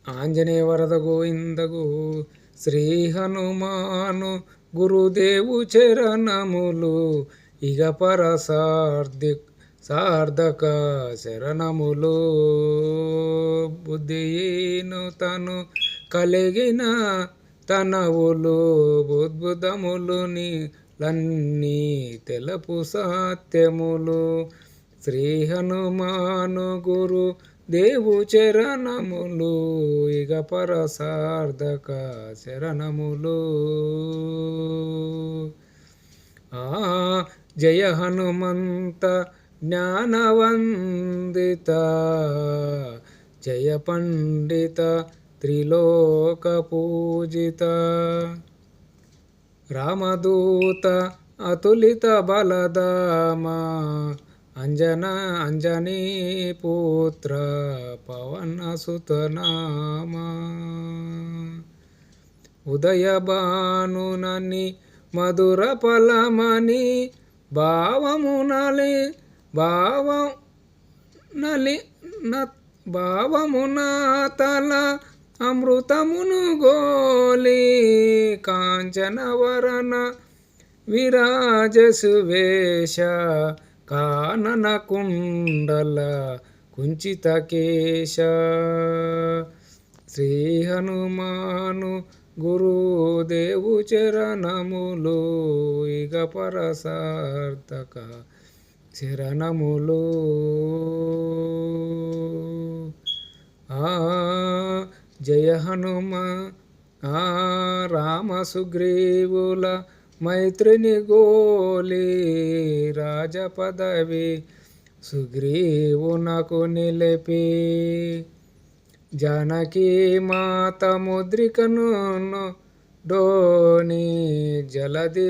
ఆంజనేయ వరద గోవిందగు శ్రీ హనుమాను గురుదేవు చరణములు ఇగ పర సార్థక శరణములు. బుద్ధియీను తను కలిగిన తనవులు బుద్భుతములుని లన్నీ తెలుపు సత్యములు. శ్రీ హనుమాను గురు దేవు చరణములు ఇగ పర సార్థక శరణములు. జయ హనుమంత జ్ఞానవందిత జయ పండిత త్రిలోక పూజిత. రామదూత అతులిత బలదామా అంజనీ పుత్ర పవన సుతనామా. ఉదయ భానునని మధుర ఫలమని భావమున తల అమృతమును గోలి కాంచనవరణ విరాజసువేశ కానన కుండల కుంచిత కేశ. శ్రీ హనుమాను గురుదేవు చరణములు ఇగ పర సార్థక శరణములు. జయ హనుమ రామ సుగ్రీవుల మైత్రిని గోలి రాజపదవి సుగ్రీవునకు నిలిపి జానకీ మాత ముద్రికను డోని జలది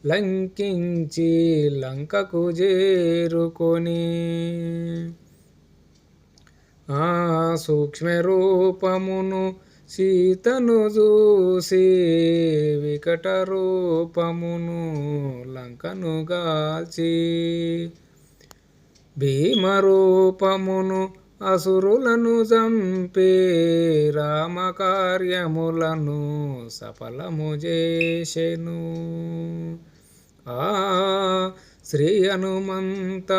లంకించి లంకకు చేరుకొని సూక్ష్మ రూపమును సీతను చూసి వికట రూపమును లంకను గాల్చి భీమరూపమును అసురులను చంపి రామకార్యములను సఫలము చేసెను. శ్రీ హనుమంత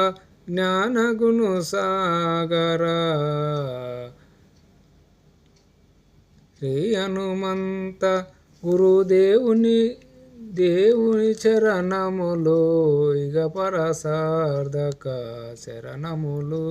జ్ఞానగుణ సాగర శ్రీ హనుమంత గురుదేవుని చరణములు ఇగ పర సార్థక శరణములు.